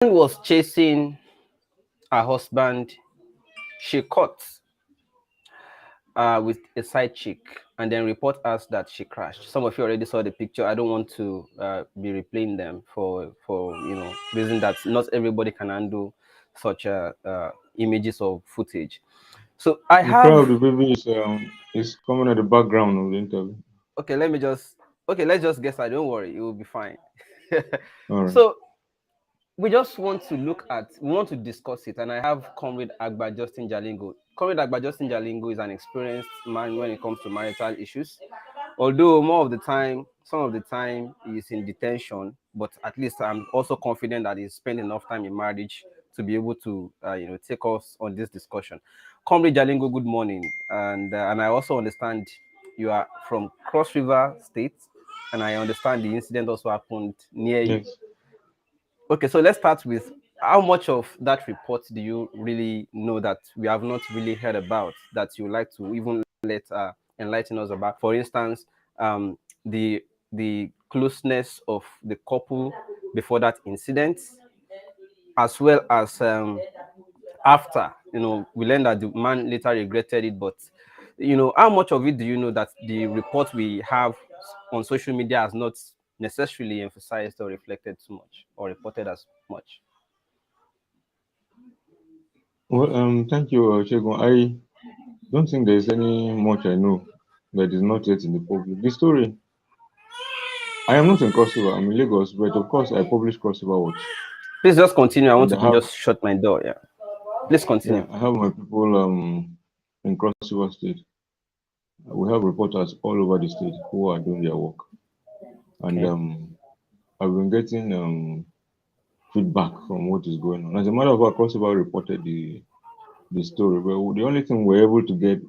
was chasing her husband. She caught with a side chick, and then report us that she crashed. Some of you already saw the picture. I don't want to be replaying them for reason that not everybody can handle such images or footage. So I The cry have. of the baby is coming at the background of the interview. Okay, let me just. Okay, let's just guess. I don't worry, it will be fine. All right. So we just want to look at, we want to discuss it, and I have Comrade Agba Jalingo. Comrade Agba Jalingo is an experienced man when it comes to marital issues. Although more of the time, some of the time he's in detention, but at least I'm also confident that he's spent enough time in marriage to be able to, take us on this discussion. Comrade Jalingo, good morning, and I also understand you are from Cross River State, and I understand the incident also happened near you. Yes. Okay, so let's start with how much of that report do you really know that we have not really heard about that you would like to even let enlighten us about? For instance, the closeness of the couple before that incident, as well as after. We learned that the man later regretted it, but how much of it do you know that the report we have on social media has not necessarily emphasized or reflected too much or reported as much? Well, thank you, Shegun. I don't think there's any much I know that is not yet in the public. The story, I am not in Crossover, I'm in Lagos, but of course I publish Crossover Watch. Please just continue. I want And to I have, just shut my door. Yeah. Please yeah, continue. I have my people in Crossover State. We have reporters all over the state who are doing their work. And Okay. I've been getting feedback from what is going on. As a matter of fact, Crossover reported the story, but the only thing we're able to get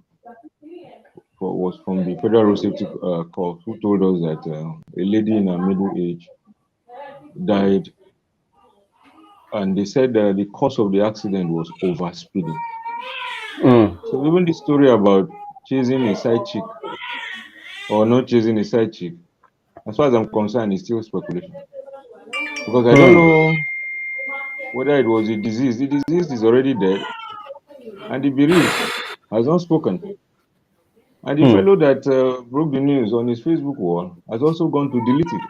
was from the Federal Road Safety Corps, who told us that a lady in her middle age died, and they said the cause of the accident was over speeding. Mm. So even the story about chasing a side chick or not chasing a side chick, as far as I'm concerned, is still speculation because I don't Mm. know whether it was a disease. The disease is already dead, and the bereaved has not spoken. And the Mm. fellow that broke the news on his Facebook wall has also gone to delete it.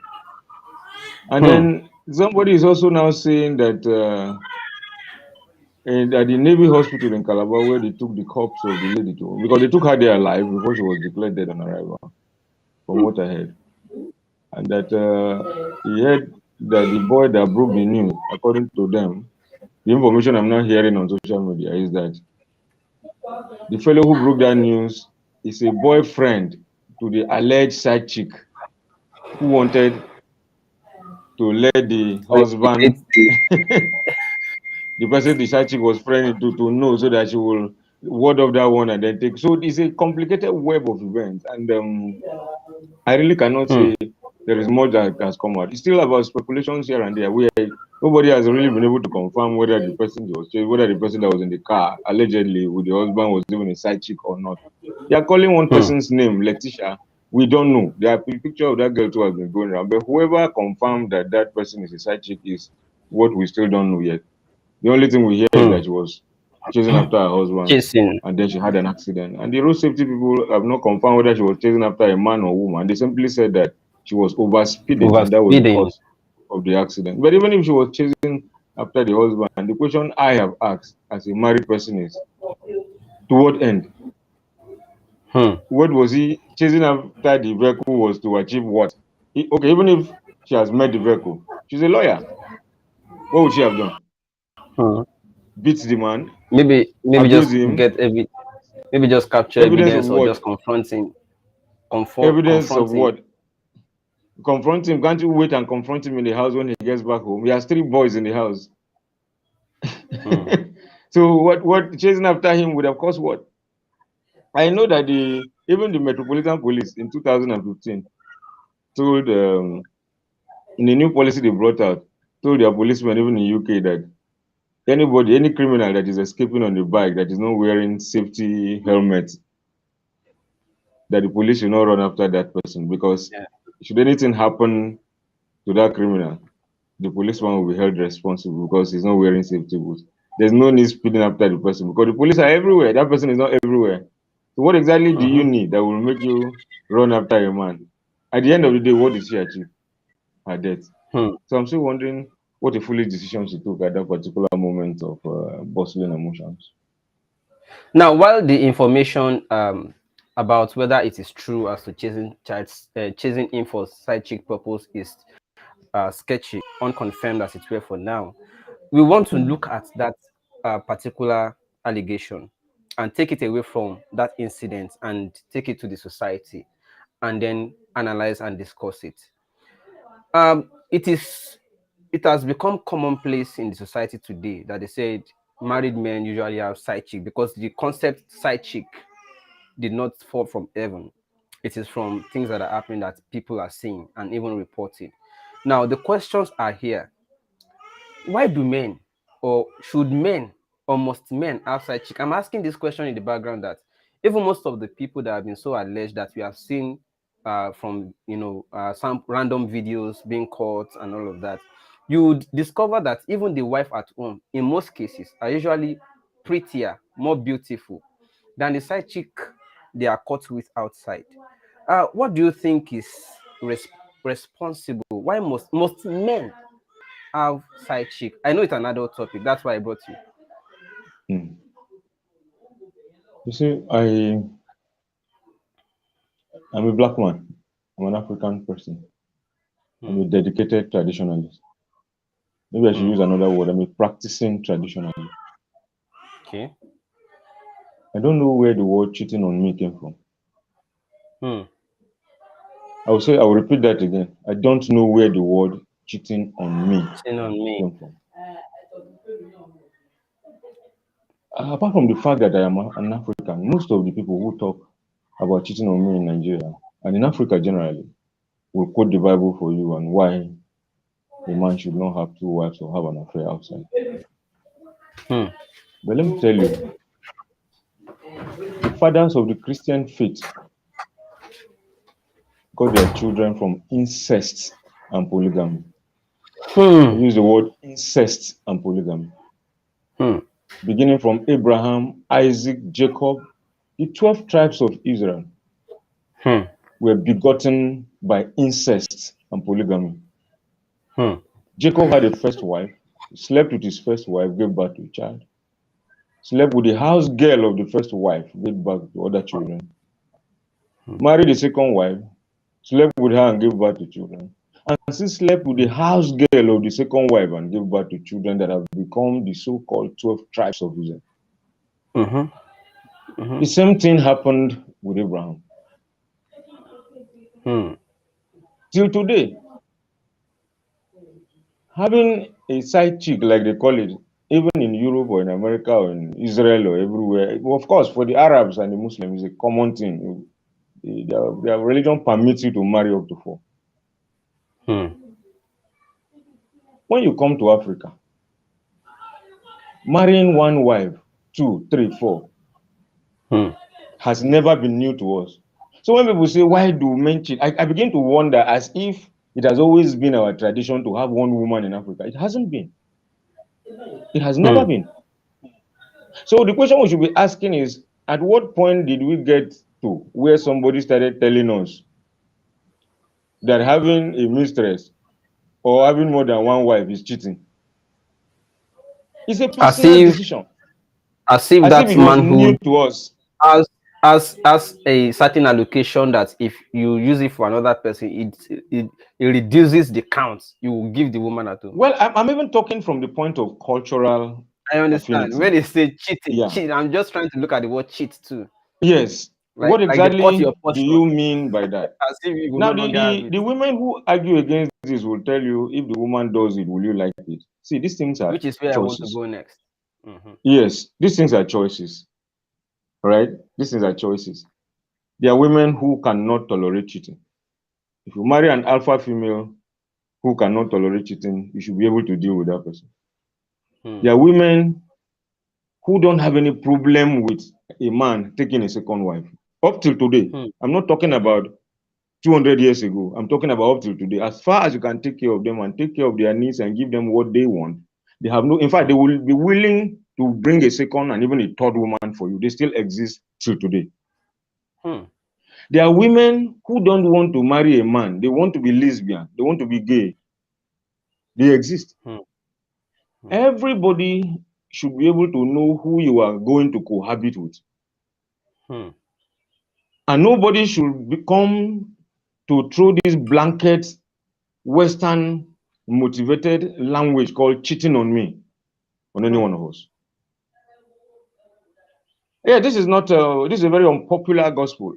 And Mm. then somebody is also now saying that at the Navy Hospital in Calabar, where they took the corpse of the lady to, because they took her there alive before she was declared dead on arrival, from what I heard, and that he heard that the boy that broke the news, according to them, the information I'm now hearing on social media is that the fellow who broke that news is a boyfriend to the alleged side chick who wanted to let the So husband, it's the. the person the side chick was friendly to know so that she will ward off that one and then take. So it's a complicated web of events. And I really cannot Mm. say there is much that has come out. It's still about speculations here and there. Nobody has really been able to confirm whether the person was whether the person that was in the car allegedly with the husband was even a side chick or not. They are calling one Mm. person's name Letitia. We don't know. There are picture of that girl too has been going around, but whoever confirmed that that person is a side chick is what we still don't know yet. The only thing we hear is that Mm. she was chasing after her husband Chasing. and then she had an accident. And the road safety people have not confirmed whether she was chasing after a man or woman. They simply said that she was over speeding Over and that was the speeding. cause of the accident. But even if she was chasing after the husband, the question I have asked as a married person is to what end? Hmm. What was he chasing after the vehicle was to achieve what? Okay, even if she has met the vehicle, she's a lawyer. What would she have done? Hmm. Beat the man, Maybe abuse just him, get maybe just capture evidence of evidence or what? just confronting, Evidence of confronting. what? Confront him. Can't you wait and confront him in the house when he gets back home? He has three boys in the house. Hmm. So what chasing after him would have cost what? I know that even the Metropolitan Police in 2015 told in the new policy they brought out, told their policemen even in UK that any criminal that is escaping on the bike that is not wearing safety helmet, that the police should not run after that person because Yeah. should anything happen to that criminal, the policeman will be held responsible because he's not wearing safety boots. There's no need speeding after the person because the police are everywhere. That person is not everywhere. So what exactly do you need that will make you run after a man? At the end of the day, what did she achieve? Her death. Hmm. So I'm still wondering what a foolish decision she took at that particular moment of bustling emotions. Now, while the information about whether it is true as to chasing in for side chick purpose is sketchy, unconfirmed as it were for now, we want to Hmm. look at that particular allegation and take it away from that incident and take it to the society and then analyze and discuss it. It is it has become commonplace in the society today that they said married men usually have side chick because the concept side chick did not fall from heaven. It is from things that are happening that people are seeing and even reporting. Now the questions are here: why do men, or should men, or must men have side chick? I'm asking this question in the background that even most of the people that have been so alleged that we have seen from some random videos being caught and all of that, you would discover that even the wife at home in most cases are usually prettier, more beautiful than the side chick they are caught with outside. What do you think is res- responsible? Why must men have side chick? I know it's an adult topic. That's why I brought you. Hmm. You see, I'm a black man. I'm an African person. I'm Hmm. a dedicated traditionalist. Maybe I should Hmm. use another word. I'm a practicing traditionalist. Okay. I don't know where the word cheating on me came from. Hmm. I will repeat that again. I don't know where the word cheating on me Cheating on me. came from. Apart from the fact that I am an African, most of the people who talk about cheating on me in Nigeria and in Africa generally will quote the Bible for you and why a man should not have two wives or have an affair outside. Hmm. But let me tell you, the fathers of the Christian faith got their children from incest and polygamy. I Hmm. use the word incest and polygamy. Hmm. Beginning from Abraham, Isaac, Jacob, the 12 tribes of Israel Hmm. were begotten by incest and polygamy. Hmm. Jacob had a first wife, slept with his first wife, gave birth to a child. Slept with the house girl of the first wife, gave birth to other children. Married the second wife, slept with her and gave birth to children. And still slept with the house girl of the second wife and gave birth to children that have become the so-called 12 tribes of Israel. Mm-hmm. The same thing happened with Abraham. Hmm. Till today, having a side chick, like they call it, even in Europe or in America or in Israel or everywhere, of course, for the Arabs and the Muslims, it's a common thing. Their religion permits you to marry up to four. Hmm. When you come to Africa, marrying one wife, two, three, four, Hmm. has never been new to us. So when people say, why do men cheat? I begin to wonder as if it has always been our tradition to have one woman in Africa. It hasn't been. It has never Hmm. been. So the question we should be asking is, at what point did we get to where somebody started telling us that having a mistress or having more than one wife is cheating? It's a As personal if decision, as if that it was new manhood to us. has has a certain allocation that if you use it for another person, it reduces the count you will give the woman at home. Well, I'm even talking from the point of cultural I understand. affinity. When they say cheating, Yeah. cheat, I'm just trying to look at the word cheat too. Yes. What Like they cut exactly your do portion you mean by that? as if you will Now, no the, longer have the, it, the women who argue against this will tell you if the woman does it, will you like it? See, these things are which is where I want to choices. go next. Hmm. Yes, these things are choices, right? These things are choices. There are women who cannot tolerate cheating. If you marry an alpha female who cannot tolerate cheating, you should be able to deal with that person. Hmm. There are women who don't have any problem with a man taking a second wife. Up till today, Hmm. I'm not talking about 200 years ago. I'm talking about up till today. As far as you can take care of them and take care of their needs and give them what they want, they have no, in fact, they will be willing to bring a second and even a third woman for you. They still exist till today. There are women who don't want to marry a man. They want to be lesbian. They want to be gay. They exist. Everybody should be able to know who you are going to cohabit with. And nobody should come to throw this blanket Western motivated language called cheating on me, on any one of us. Yeah, this is not, this is a very unpopular gospel,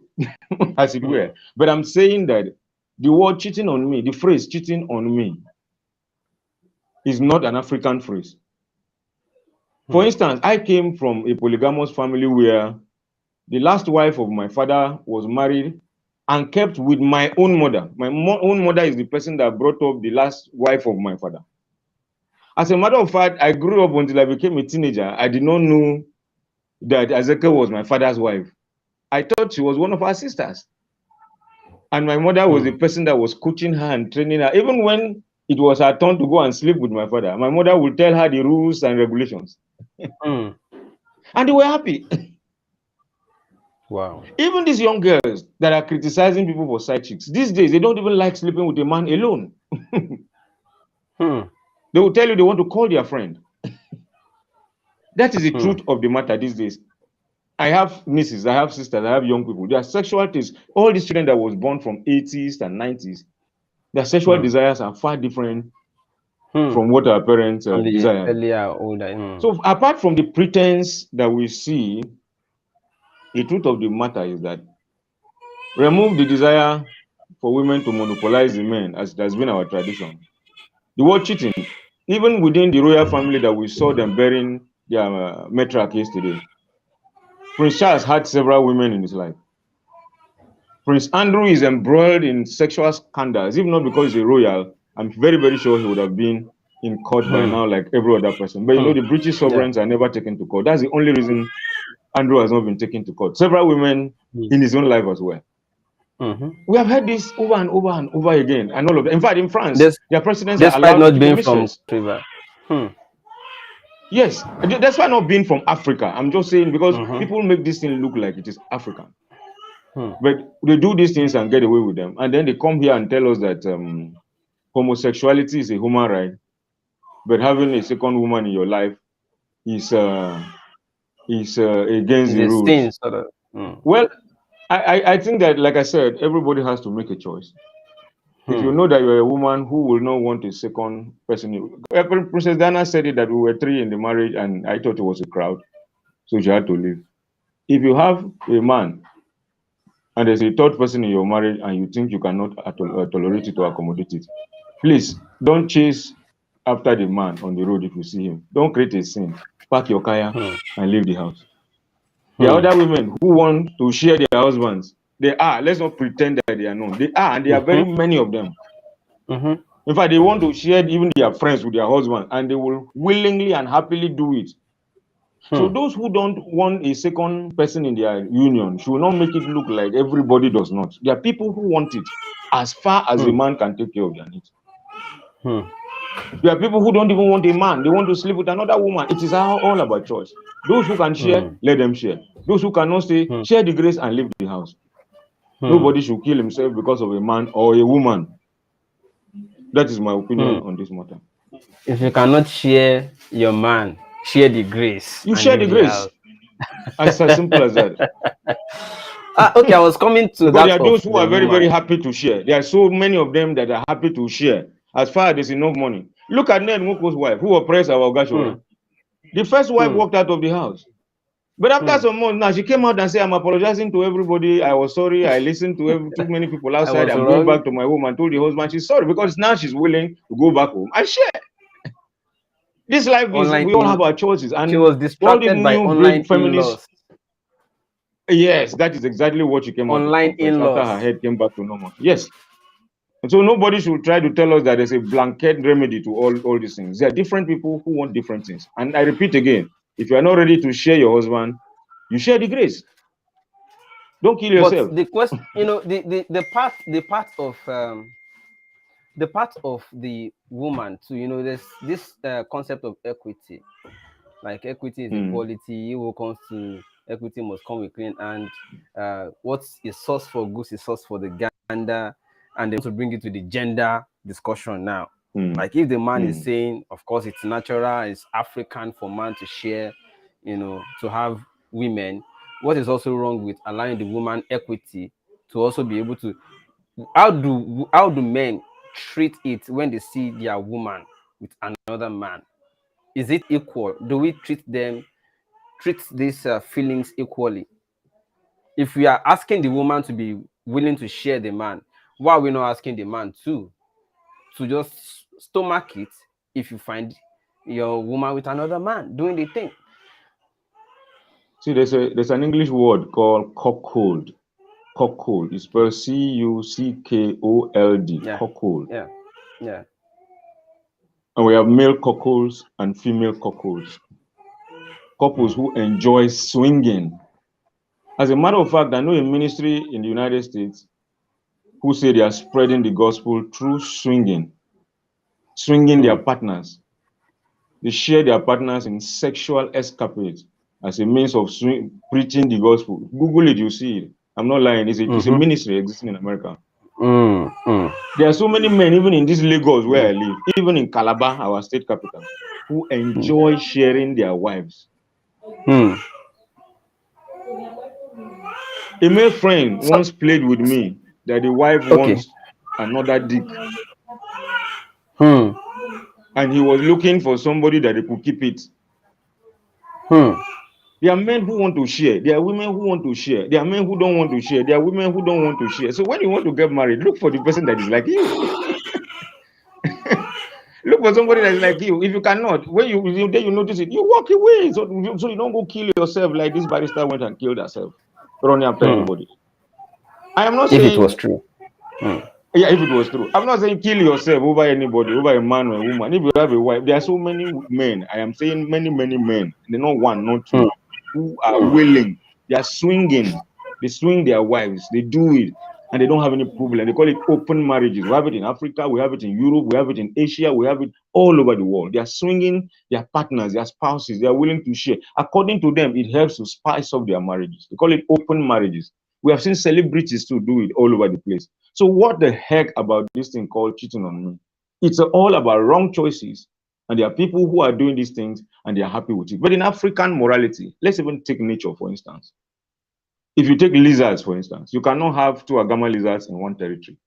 as it were. But I'm saying that the word cheating on me, the phrase cheating on me, is not an African phrase. For instance, I came from a polygamous family where the last wife of my father was married and kept with my own mother. My own mother is the person that brought up the last wife of my father. As a matter of fact, I grew up until I became a teenager. I did not know that Ezekiel was my father's wife. I thought she was one of our sisters. And my mother was the person that was coaching her and training her. Even when it was her turn to go and sleep with my father, my mother would tell her the rules and regulations. And they were happy. Wow. Even these young girls that are criticizing people for side chicks, these days, they don't even like sleeping with a man alone. They will tell you they want to call their friend. That is the truth of the matter these days. I have nieces, I have sisters, I have young people. Their sexual tastes, all these children that was born from 80s and 90s, their sexual desires are far different from what our parents desire. Earlier, older. So apart from the pretense that we see, the truth of the matter is that remove the desire for women to monopolize the men, as it has been our tradition. The word cheating, even within the royal family that we saw them burying their matriarch yesterday, Prince Charles had several women in his life. Prince Andrew is embroiled in sexual scandals, if not because he's a royal. I'm very, very sure he would have been in court by now, like every other person. But you know, the British sovereigns are never taken to court. That's the only reason Andrew has not been taken to court. Several women in his own life as well. We have heard this over and over and over again, and all of them. In fact, in France, their presidents are allowed not to being be from mistress. Yes, that's why not being from Africa. I'm just saying because people make this thing look like it is African. But they do these things and get away with them. And then they come here and tell us that homosexuality is a human right, but having a second woman in your life is against the rules. Well, I think that, like I said, everybody has to make a choice. If you know that you're a woman who will not want a second person, Princess Diana said it that we were 3 in the marriage and I thought it was a crowd, so she had to leave. If you have a man and there's a third person in your marriage and you think you cannot tolerate it or accommodate it, please don't chase after the man on the road if you see him. Don't create a scene. Pack your kaya and leave the house. There are other women who want to share their husbands. They are. Let's not pretend that they are not. They are, and there are very many of them. In fact, they want to share even their friends with their husband, and they will willingly and happily do it. So those who don't want a second person in their union should not make it look like everybody does not. There are people who want it as far as a man can take care of their needs. There are people who don't even want a man. They want to sleep with another woman. It is all about choice. Those who can share, let them share. Those who cannot stay, share the grace and leave the house. Nobody should kill himself because of a man or a woman. That is my opinion on this matter. If you cannot share your man, share the grace. You share the grace. It's as simple as that. Okay, I was coming to that. There are those who are very, very happy to share. There are so many of them that are happy to share as far as there's enough money. Look at Ned Muko's wife, who oppressed our Ogasho. The first wife walked out of the house. But after some months, now she came out and said, I'm apologizing to everybody. I was sorry. I listened to too many people outside. I'm going back to my home, and told the husband she's sorry because now she's willing to go back home and share. This life is, we all have our choices. And she was distracted by online feminists. Yes, that is exactly what she came out online in-laws. After her head came back to normal. Yes. And so nobody should try to tell us that there's a blanket remedy to all these things. There are different people who want different things. And I repeat again, if you are not ready to share your husband, you share the grace. Don't kill But yourself. the question, the part of the woman too, there's this concept of equity. Like equity is equality. He who comes to equity must come with clean hand. What is source for goose is source for the gander, and they want to bring it to the gender discussion now. Like if the man is saying, of course, it's natural, it's African for man to share, to have women. What is also wrong with allowing the woman equity to also be able to? How do men treat it when they see their woman with another man? Is it equal? Do we treat these feelings equally? If we are asking the woman to be willing to share the man, why are we not asking the man to just stomach it if you find your woman with another man doing the thing? See, there's an English word called cuckold. Cuckold. It's spelled Cuckold. Yeah, Cuckold. yeah, yeah. And we have male cuckolds and female cuckolds. Couples who enjoy swinging. As a matter of fact, I know a ministry in the United States who say they are spreading the gospel through swinging their partners. They share their partners in sexual escapades as a means of preaching the gospel. Google it, you see it. I'm not lying. It's a ministry existing in America. There are so many men, even in this Lagos where I live, even in Calabar, our state capital, who enjoy sharing their wives. A male friend once played with me that the wife wants another dick. And he was looking for somebody that they could keep it. There are men who want to share. There are women who want to share. There are men who don't want to share. There are women who don't want to share. So when you want to get married, look for the person that is like you. Look for somebody that is like you. If you cannot, when you then you notice it, you walk away. So you don't go kill yourself like this barrister went and killed herself, running after anybody. I am not saying if it was true. Yeah, if it was true. I'm not saying kill yourself over anybody, over a man or a woman. If you have a wife, there are so many men. I am saying many, many men. They're not one, not two, who are willing. They are swinging. They swing their wives. They do it, and they don't have any problem. They call it open marriages. We have it in Africa. We have it in Europe. We have it in Asia. We have it all over the world. They are swinging their partners, their spouses. They are willing to share. According to them, it helps to spice up their marriages. They call it open marriages. We have seen celebrities to do it all over the place. So what the heck about this thing called cheating on me? It's all about wrong choices. And there are people who are doing these things and they are happy with it. But in African morality, let's even take nature, for instance. If you take lizards, for instance, you cannot have two Agama lizards in one territory.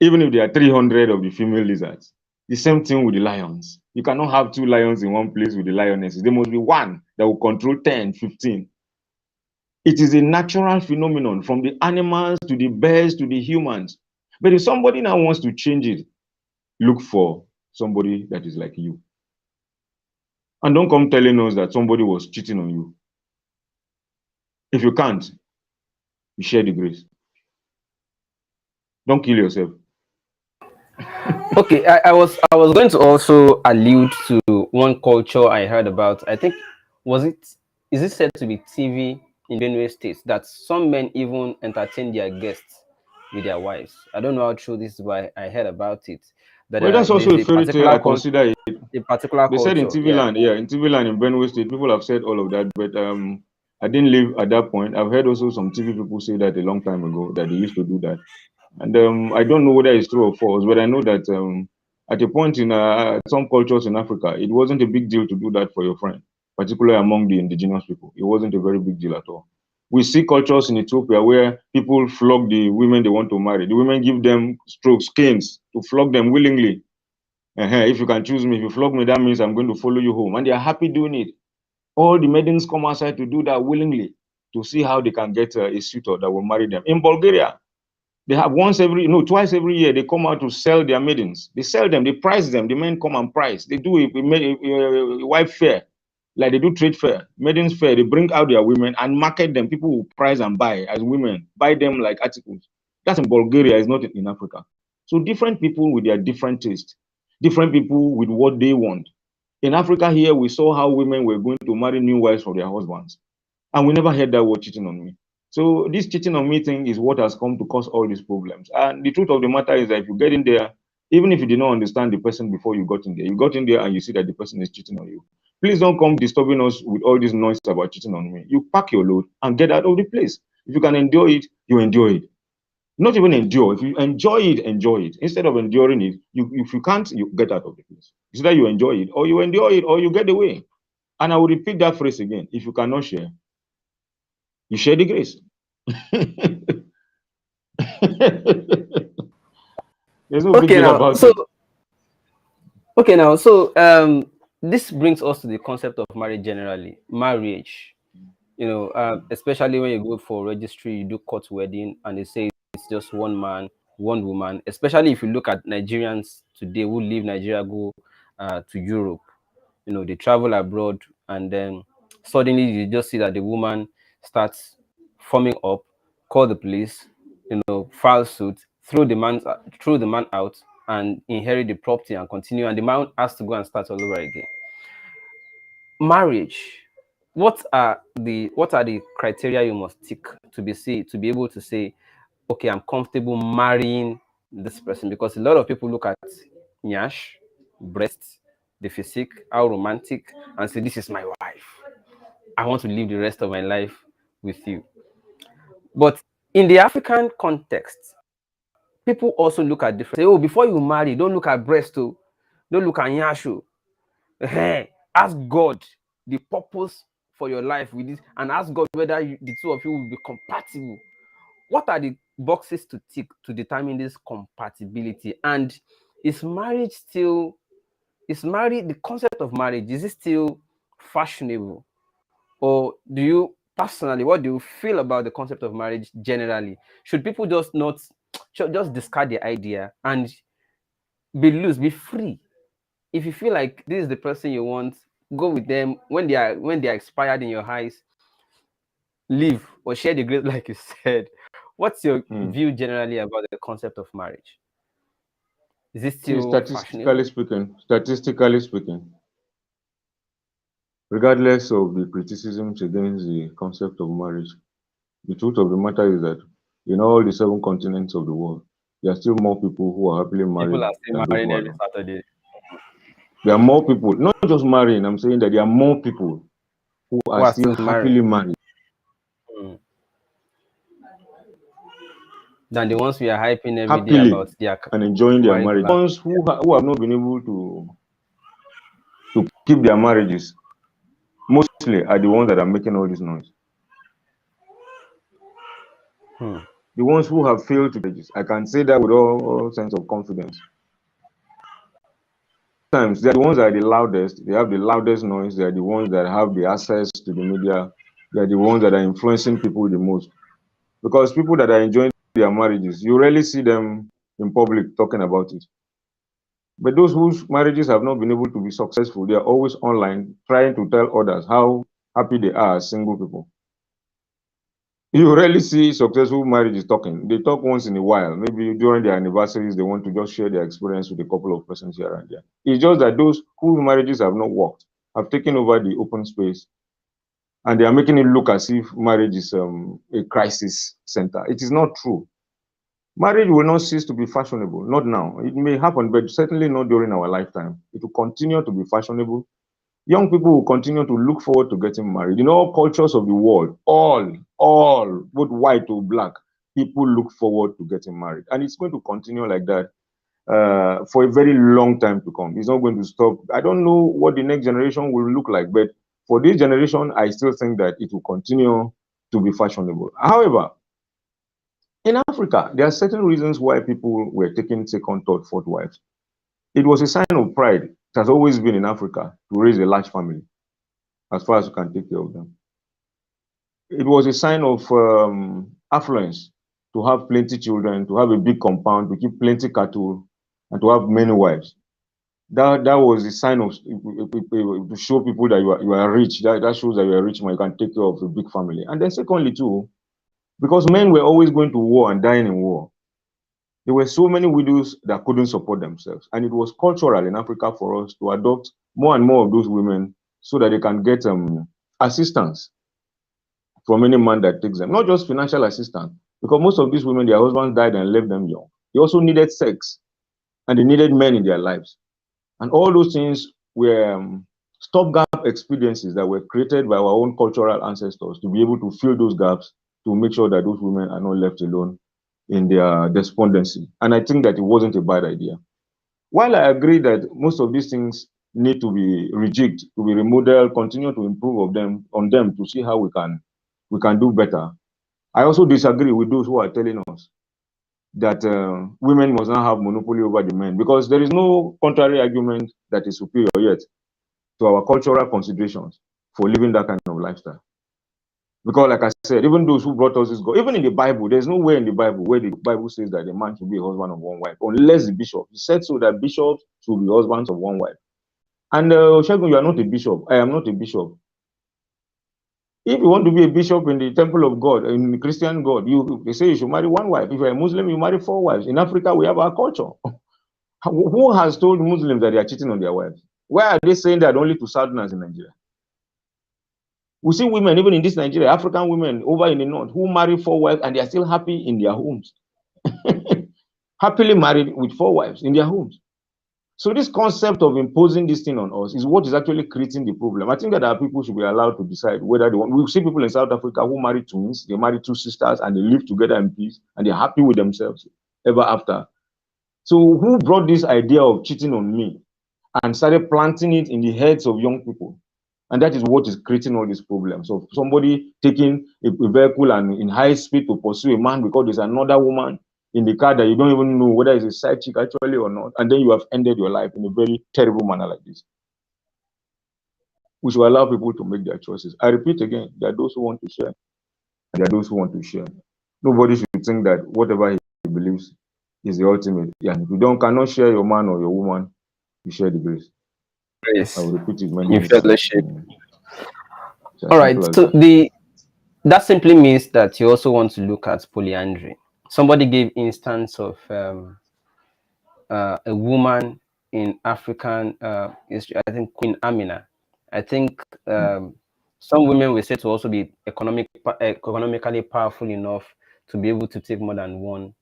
Even if there are 300 of the female lizards. The same thing with the lions. You cannot have two lions in one place with the lionesses. There must be one that will control 10, 15. It is a natural phenomenon from the animals to the birds to the humans. But if somebody now wants to change it, look for somebody that is like you. And don't come telling us that somebody was cheating on you. If you can't, you share the grace. Don't kill yourself. Okay, I was going to also allude to one culture I heard about. I think is it said to be TV in Benue State that some men even entertain their guests with their wives. I don't know how true this is, but I heard about it. That Well, that's also a fairy tale. I consider it. A particular they culture. Said in TV land, yeah, in TV land in Benue State, people have said all of that, but I didn't live at that point. I've heard also some TV people say that a long time ago that they used to do that, and I don't know whether it's true or false, but I know that at a point in some cultures in Africa, it wasn't a big deal to do that for your friend, particularly among the indigenous people. It wasn't a very big deal at all. We see cultures in Ethiopia where people flog the women they want to marry. The women give them strokes, canes, to flog them willingly. If you can choose me, if you flog me, that means I'm going to follow you home. And they are happy doing it. All the maidens come outside to do that willingly, to see how they can get a suitor that will marry them. In Bulgaria, they have twice every year, they come out to sell their maidens. They sell them, they price them, the men come and price. They do a wife fair, like they do trade fair, maidens fair. They bring out their women and market them. People will price and buy as women, buy them like articles. That's in Bulgaria, it's not in Africa. So different people with their different tastes, different people with what they want. In Africa here, we saw how women were going to marry new wives for their husbands. And we never heard that word cheating on me. So this cheating on me thing is what has come to cause all these problems. And the truth of the matter is that if you get in there, even if you did not understand the person before you got in there and you see that the person is cheating on you, please don't come disturbing us with all this noise about cheating on me. You pack your load and get out of the place. If you can endure it, you endure it. Not even endure. If you enjoy it, enjoy it. Instead of enduring it, if you can't, you get out of the place. It's either you enjoy it, or you endure it, or you get away. And I will repeat that phrase again. If you cannot share, you share the grace. There's no big Okay, deal now, about so it. this brings us to the concept of marriage generally. Marriage, especially when you go for registry, you do court wedding, and they say it's just one man, one woman. Especially if you look at Nigerians today who leave Nigeria, go to Europe, they travel abroad, and then suddenly you just see that the woman starts forming up, call the police, file suit, throw the man out, and inherit the property and continue, and the man has to go and start all over again. Marriage, what are the criteria you must tick to be able to say, okay, I'm comfortable marrying this person? Because a lot of people look at nyash, breasts, the physique, how romantic, and say, this is my wife, I want to live the rest of my life with you. But in the African context, people also look at different, say, oh, before you marry, don't look at breast, oh, don't look at nyasho. Ask God the purpose for your life with this, and ask God whether the two of you will be compatible. What are the boxes to tick to determine this compatibility? And is marriage still, the concept of marriage, is it still fashionable? Or do you personally, what do you feel about the concept of marriage generally? Should people just not just discard the idea and be loose, be free? If you feel like this is the person you want, go with them. When they are expired in your eyes, leave or share the grace, like you said. What's your view generally about the concept of marriage? Is it See, still fashionable? statistically speaking, regardless of the criticisms against the concept of marriage, the truth of the matter is that in all the 7 continents of the world, there are still more people who are happily People married are still than those marrying who are every not. Saturday. There are more people, not just marrying, I'm saying that there are more people who Who are are still still married? happily married Mm. Than the ones we are hyping every day happily about their and enjoying their marriage marriage. plan. Ones who have not been able to keep their marriages mostly are the ones that are making all this noise. Hmm. The ones who have failed to marriages. I can say that with all sense of confidence. Sometimes they are the ones that are the loudest, they have the loudest noise, they are the ones that have the access to the media, they are the ones that are influencing people the most. Because people that are enjoying their marriages, you rarely see them in public talking about it. But those whose marriages have not been able to be successful, they are always online trying to tell others how happy they are as single people. You rarely see successful marriages talking. They talk once in a while. Maybe during their anniversaries, they want to just share their experience with a couple of persons here and there. It's just that those whose marriages have not worked have taken over the open space, and they are making it look as if marriage is a crisis center. It is not true. Marriage will not cease to be fashionable. Not now. It may happen, but certainly not during our lifetime. It will continue to be fashionable. Young people will continue to look forward to getting married. In all cultures of the world, all, both white or black, people look forward to getting married. And it's going to continue like that for a very long time to come. It's not going to stop. I don't know what the next generation will look like, but for this generation, I still think that it will continue to be fashionable. However, in Africa, there are certain reasons why people were taking second, third, fourth wives. It was a sign of pride. It has always been in Africa to raise a large family as far as you can take care of them. It was a sign of affluence to have plenty children, to have a big compound, to keep plenty cattle, and to have many wives. That was a sign of to show people that you are rich. That shows that you are rich man. You can take care of a big family. And then secondly too, because men were always going to war and dying in war, there were so many widows that couldn't support themselves. And it was cultural in Africa for us to adopt more and more of those women so that they can get assistance. from any man that takes them. Not just financial assistance, because most of these women, their husbands died and left them young. They also needed sex, and they needed men in their lives. And all those things were stopgap experiences that were created by our own cultural ancestors to be able to fill those gaps, to make sure that those women are not left alone in their despondency. And I think that it wasn't a bad idea. While I agree that most of these things need to be rejigged, to be remodeled, continue to improve on them to see how we can do better, I also disagree with those who are telling us that women must not have monopoly over the men, because there is no contrary argument that is superior yet to our cultural considerations for living that kind of lifestyle. Because like I said, even those who brought us this God, even in the Bible, there's nowhere in the Bible where the Bible says that a man should be a husband of one wife, unless the bishop. He said so that bishops should be husbands of one wife. And Shagun, you are not a bishop. I am not a bishop. If you want to be a bishop in the temple of God, in the Christian God, they say you should marry one wife. If you're a Muslim, you marry 4 wives. In Africa, we have our culture. Who has told Muslims that they are cheating on their wives? Why are they saying that only to Southerners in Nigeria? We see women, even in this Nigeria, African women over in the north, who marry 4 wives and they are still happy in their homes. Happily married with 4 wives in their homes. So this concept of imposing this thing on us is what is actually creating the problem. I think that our people should be allowed to decide whether they want. We see people in South Africa who marry twins, they marry 2 sisters, and they live together in peace, and they're happy with themselves ever after. So who brought this idea of cheating on me and started planting it in the heads of young people? And that is what is creating all these problems. So somebody taking a vehicle and in high speed to pursue a man because there's another woman in the car that you don't even know whether it's a side chick actually or not, and then you have ended your life in a very terrible manner like this. We should allow people to make their choices. I repeat again, there are those who want to share, and there are those who want to share. Nobody should think that whatever he believes is the ultimate. Yeah, if you cannot share your man or your woman, you share the grace. Grace I will repeat it in many fellowship. All right. times. So that simply means that you also want to look at polyandry. Somebody gave instance of a woman in African history, I think Queen Amina. I think some women will say to also be economically powerful enough to be able to take more than one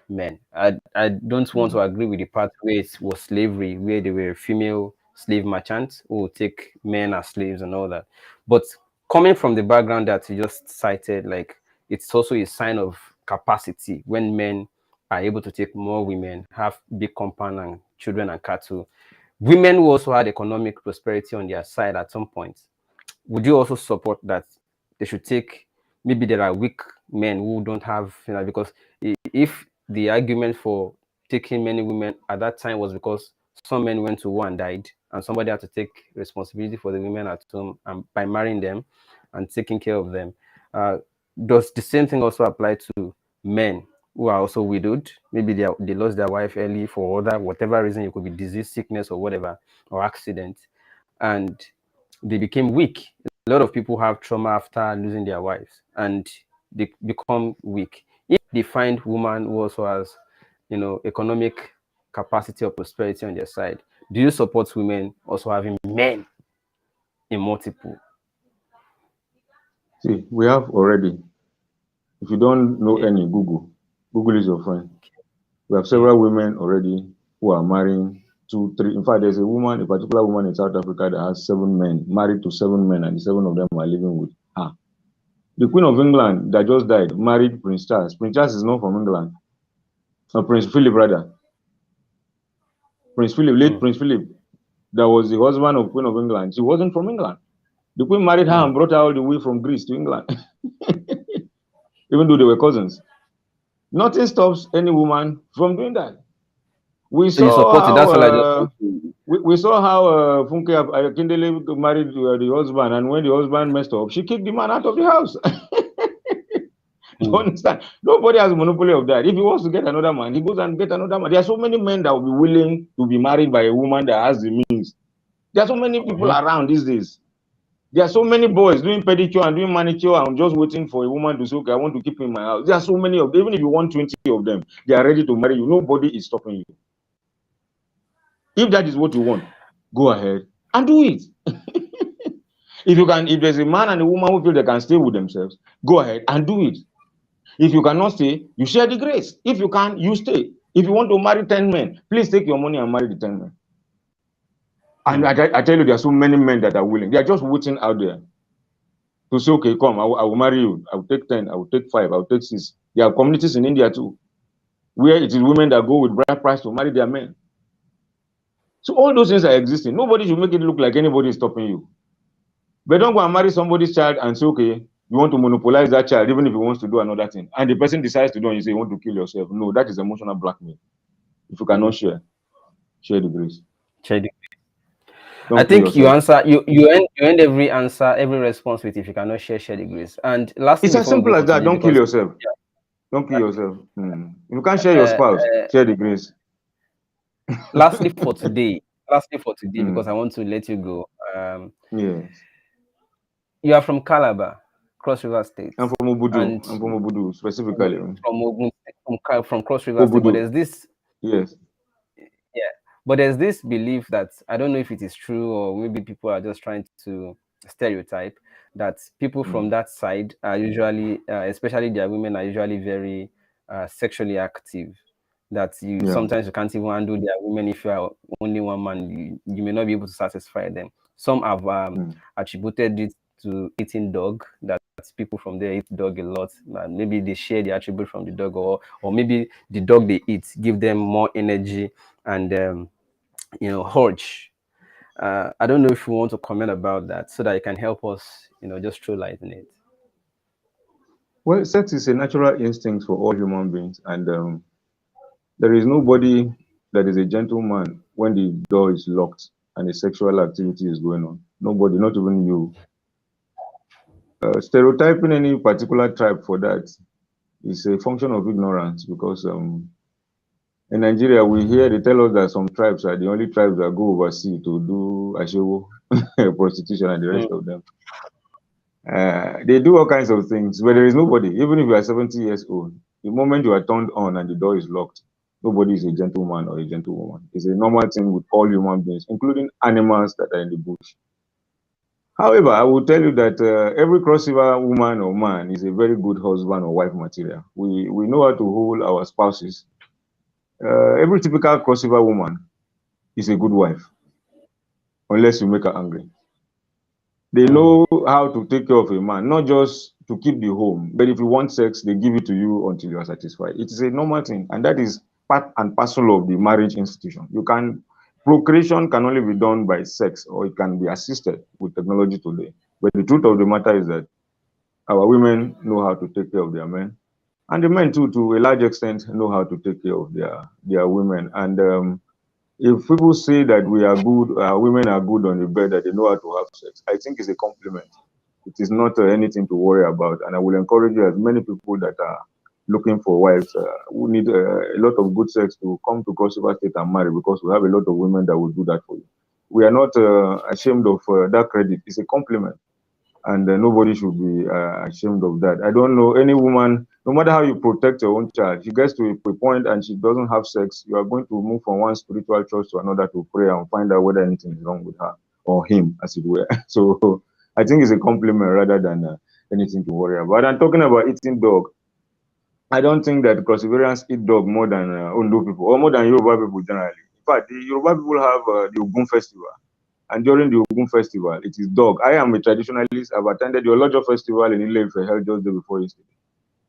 man. I don't want to agree with the part where it was slavery, where they were female slave merchants who would take men as slaves and all that. But coming from the background that you just cited, like it's also a sign of capacity when men are able to take more women, have big compound and children and cattle. Women who also had economic prosperity on their side at some point. Would you also support that they should take, maybe there are weak men who don't have, because if the argument for taking many women at that time was because some men went to war and died, and somebody had to take responsibility for the women at home and by marrying them and taking care of them, does the same thing also apply to men who are also widowed? Maybe they lost their wife early for whatever reason, it could be disease, sickness, or whatever, or accident, and they became weak. A lot of people have trauma after losing their wives and they become weak. If they find woman who also has, economic capacity or prosperity on their side, do you support women also having men in multiple? See, we have already. If you don't know any, Google. Google is your friend. We have several women already who are marrying 2, 3. In fact, there's a particular woman in South Africa that has 7 men, married to 7 men, and the 7 of them are living with her. The Queen of England that just died married Prince Charles. Prince Charles is not from England. Prince Philip, rather. Prince Philip, late Prince Philip, that was the husband of Queen of England. She wasn't from England. The Queen married her and brought her all the way from Greece to England, even though they were cousins. Nothing stops any woman from doing that. We saw how we saw how Funke Akindele married the husband, and when the husband messed up, she kicked the man out of the house. You understand? Nobody has a monopoly of that. If he wants to get another man, he goes and get another man. There are so many men that will be willing to be married by a woman that has the means. There are so many people around these days. There are so many boys doing pedicure and doing manicure and just waiting for a woman to say, okay, I want to keep him in my house. There are so many of them. Even if you want 20 of them, they are ready to marry you. Nobody is stopping you. If that is what you want, go ahead and do it. If there's a man and a woman who feel they can stay with themselves, go ahead and do it. If you cannot stay, you share the grace. If you can, you stay. If you want to marry 10 men, please take your money and marry the 10 men. And I tell you, there are so many men that are willing. They are just waiting out there to say, okay, come, I will marry you. I will take 10, I will take 5, I will take 6. There are communities in India too, where it is women that go with bride price to marry their men. So all those things are existing. Nobody should make it look like anybody is stopping you. But don't go and marry somebody's child and say, okay, you want to monopolize that child, even if he wants to do another thing. And the person decides to do, and you say, you want to kill yourself. No, that is emotional blackmail. If you cannot share the grace. Share the grace. I think you answer you end every answer, every response with, if you cannot share the grace. And lastly, it's as simple as that. Don't kill yourself. Yeah. Don't kill yourself. If you can't share your spouse, share the grace. Lastly for today, because I want to let you go. Yes. You are from Calabar, Cross River State. I'm from Obudu. I'm from Obudu specifically. From Cross River State. But there's this. Yes. Yeah. But there's this belief that, I don't know if it is true, or maybe people are just trying to stereotype, that people from that side are usually, especially their women, are usually very sexually active. That sometimes you can't even handle their women. If you are only one man, you may not be able to satisfy them. Some have attributed it to eating dog, that people from there eat dog a lot. Maybe they share the attribute from the dog, or maybe the dog they eat give them more energy and urge. I don't know if you want to comment about that, so that you can help us, just throw light in it. Well, sex is a natural instinct for all human beings, and there is nobody that is a gentleman when the door is locked and a sexual activity is going on. Nobody, not even you. Stereotyping any particular tribe for that is a function of ignorance, because in Nigeria, they tell us that some tribes are the only tribes that go overseas to do ashewo, prostitution, and the rest of them. They do all kinds of things, but there is nobody, even if you are 70 years old, the moment you are turned on and the door is locked, nobody is a gentleman or a gentlewoman. It's a normal thing with all human beings, including animals that are in the bush. However, I will tell you that every crossover woman or man is a very good husband or wife material. We know how to hold our spouses. Every typical crossover woman is a good wife, unless you make her angry. They know how to take care of a man, not just to keep the home, but if you want sex, they give it to you until you are satisfied. It is a normal thing, and that is part and parcel of the marriage institution. Procreation can only be done by sex, or it can be assisted with technology today. But the truth of the matter is that our women know how to take care of their men, and the men too, to a large extent, know how to take care of their women. And if people say that we are good, women are good on the bed, that they know how to have sex, I think it's a compliment. It is not anything to worry about. And I will encourage you, as many people that are looking for wives who need a lot of good sex, to come to Cross River State and marry, because we have a lot of women that will do that for you. We are not ashamed of that credit. It's a compliment. And nobody should be ashamed of that. I don't know any woman, no matter how you protect your own child, she gets to a point and she doesn't have sex, you are going to move from one spiritual church to another to pray and find out whether anything is wrong with her or him, as it were. So I think it's a compliment rather than anything to worry about. And talking about eating dog, I don't think that Crossivarians eat dog more than Ondo people, or more than Yoruba people generally. In fact, the Yoruba people have the Ogun festival. And during the Ogun festival, it is dog. I am a traditionalist. I've attended the Olojo festival in Ile-Ife held just the day before yesterday.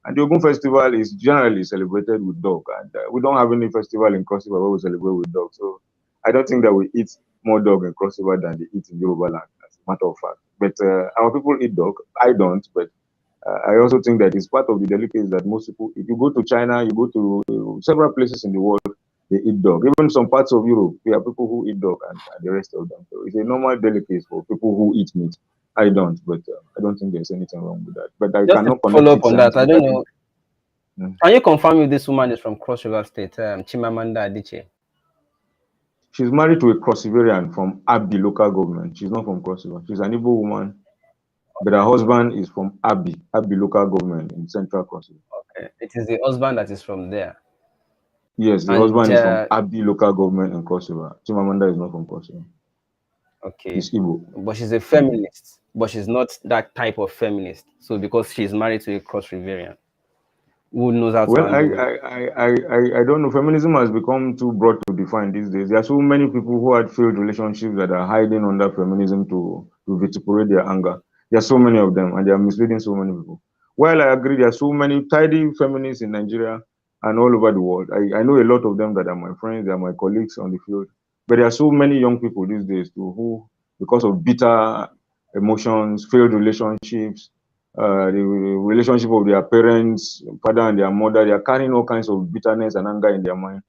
And the Ogun festival is generally celebrated with dog. And we don't have any festival in Cross River where we celebrate with dog. So I don't think that we eat more dog in Cross River than they eat in Yoruba land, as a matter of fact. But our people eat dog. I don't, but I also think that it's part of the delicacies that most people, if you go to China, you go to several places in the world, they eat dog. Even some parts of Europe, there are people who eat dog and the rest of them. So it's a normal delicacy for people who eat meat. I don't, but I don't think there's anything wrong with that. But I just cannot follow up on that. I don't know. Can you confirm if this woman is from Cross River State, Chimamanda Adichie? She's married to a Crossivarian from Abi local government. She's not from Cross River. She's an Igbo woman, but her husband is from Abi local government in Central Cross River. Okay, it is the husband that is from there. Yes, the husband is from Abi local government in Cross River. Chimamanda is not from Cross River. Okay. He's Igbo. But she's a feminist, but she's not that type of feminist. So because she's married to a cross Riverian who knows how to Well, handle. I don't know. Feminism has become too broad to define these days. There are so many people who had failed relationships that are hiding under feminism to vituperate their anger. There are so many of them, and they are misleading so many people. While I agree, there are so many tidy feminists in Nigeria and all over the world. I know a lot of them that are my friends, they are my colleagues on the field. But there are so many young people these days too who, because of bitter emotions, failed relationships, the relationship of their parents, father and their mother, they are carrying all kinds of bitterness and anger in their mind.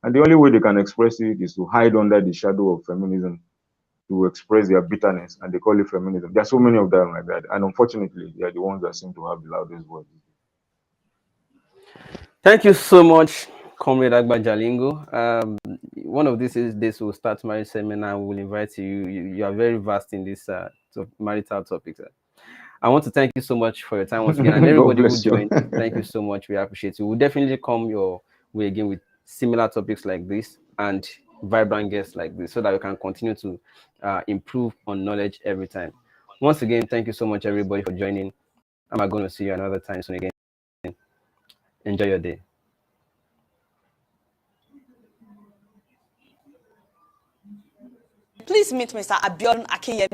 And the only way they can express it is to hide under the shadow of feminism to express their bitterness, and they call it feminism. There are so many of them like that. And unfortunately, they are the ones that seem to have the loudest voice. Thank you so much, Comrade Agba Jalingo. One of these days we'll start marriage seminar. We'll invite you. You are very vast in this marital topics. I want to thank you so much for your time once again, and God everybody who bless you. joined. Thank you so much. We appreciate you. We'll definitely come your way again with similar topics like this and vibrant guests like this, so that we can continue to improve on knowledge every time. Once again, thank you so much, everybody, for joining. I'm going to see you another time soon again. Enjoy your day. Please meet Mr. Abiodun Akinyemi,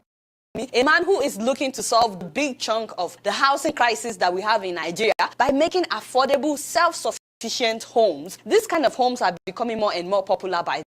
a man who is looking to solve the big chunk of the housing crisis that we have in Nigeria by making affordable, self-sufficient homes. These kind of homes are becoming more and more popular by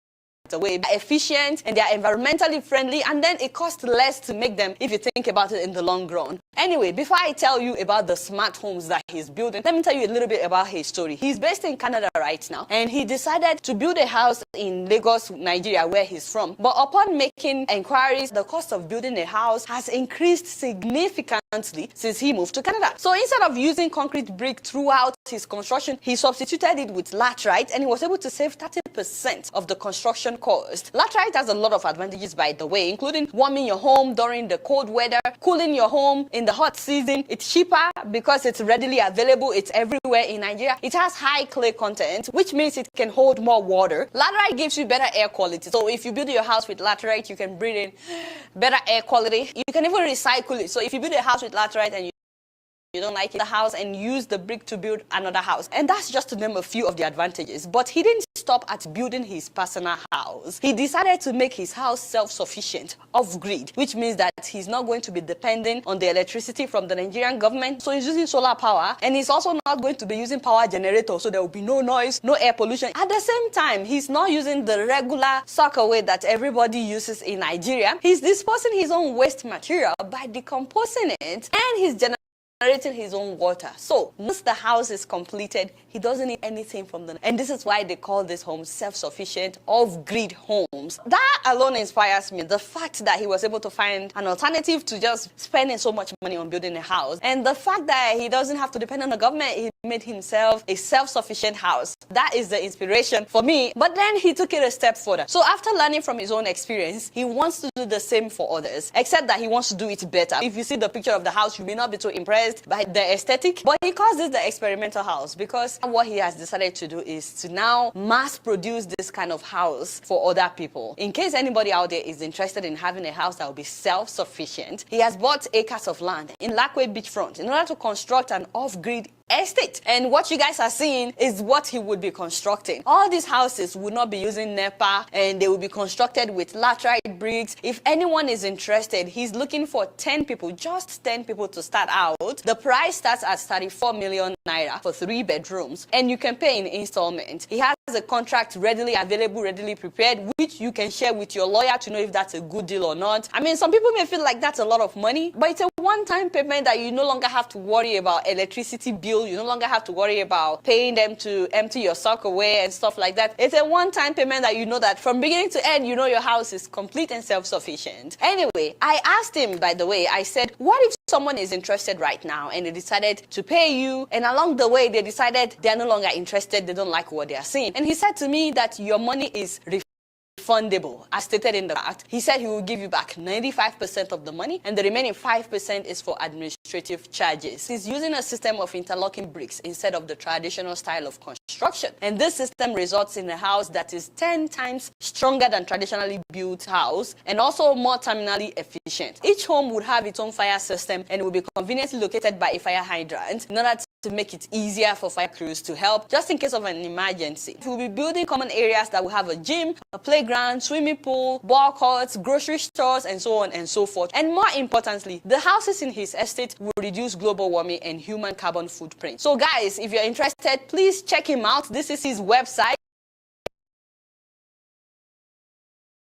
the way. They're efficient and they're environmentally friendly, and then it costs less to make them if you think about it in the long run. Anyway, before I tell you about the smart homes that he's building, let me tell you a little bit about his story. He's based in Canada right now, and he decided to build a house in Lagos, Nigeria, where he's from. But upon making inquiries, the cost of building a house has increased significantly since he moved to Canada. So instead of using concrete brick throughout his construction, he substituted it with laterite, and he was able to save 30% of the construction cost. Laterite has a lot of advantages, by the way, including warming your home during the cold weather, cooling your home in the hot season. It's cheaper because it's readily available. It's everywhere in Nigeria. It has high clay content, which means it can hold more water. Laterite gives you better air quality. So if you build your house with laterite, you can breathe in better air quality. You can even recycle it. So if you build a house with laterite and you don't like the house, and use the brick to build another house. And that's just to name a few of the advantages. But he didn't stop at building his personal house. He decided to make his house self-sufficient, off-grid, which means that he's not going to be dependent on the electricity from the Nigerian government. So he's using solar power, and he's also not going to be using power generator, so there will be no noise, no air pollution. At the same time, he's not using the regular sockaway that everybody uses in Nigeria. He's disposing his own waste material by decomposing it, and he's generating his own water. So once the house is completed, he doesn't need anything from them. And this is why they call this home self-sufficient, off-grid homes. That alone inspires me. The fact that he was able to find an alternative to just spending so much money on building a house. And the fact that he doesn't have to depend on the government, he made himself a self-sufficient house. That is the inspiration for me. But then he took it a step further. So after learning from his own experience, he wants to do the same for others, except that he wants to do it better. If you see the picture of the house, you may not be too impressed by the aesthetic, but he calls this the experimental house, because what he has decided to do is to now mass produce this kind of house for other people. In case anybody out there is interested in having a house that will be self-sufficient, he has bought acres of land in Lakeway Beachfront in order to construct an off-grid estate. And what you guys are seeing is what he would be constructing. All these houses would not be using NEPA, and they will be constructed with laterite bricks. If anyone is interested, he's looking for 10 people, just 10 people to start out. The price starts at 34 million naira for 3 bedrooms, and you can pay in installment. He has a contract readily available, readily prepared, which you can share with your lawyer to know if that's a good deal or not. I mean, some people may feel like that's a lot of money, but it's a one-time payment that you no longer have to worry about electricity bill. You no longer have to worry about paying them to empty your sock away and stuff like that. It's a one-time payment that you know that from beginning to end, you know your house is complete and self-sufficient. Anyway, I asked him, by the way, I said, what if someone is interested right now and they decided to pay you, and along the way they decided they're no longer interested, they don't like what they are seeing? And he said to me that your money is refundable, as stated in the act. He said he will give you back 95% of the money, and the remaining 5% is for administrative charges. He's using a system of interlocking bricks instead of the traditional style of construction. construction. And this system results in a house that is 10 times stronger than traditionally built house and also more terminally efficient. Each home would have its own fire system and will be conveniently located by a fire hydrant in order to make it easier for fire crews to help just in case of an emergency. We'll be building common areas that will have a gym, a playground, swimming pool, ball courts, grocery stores, and so on and so forth. And more importantly, the houses in his estate will reduce global warming and human carbon footprint. So guys, if you're interested, please check him out. This is his website.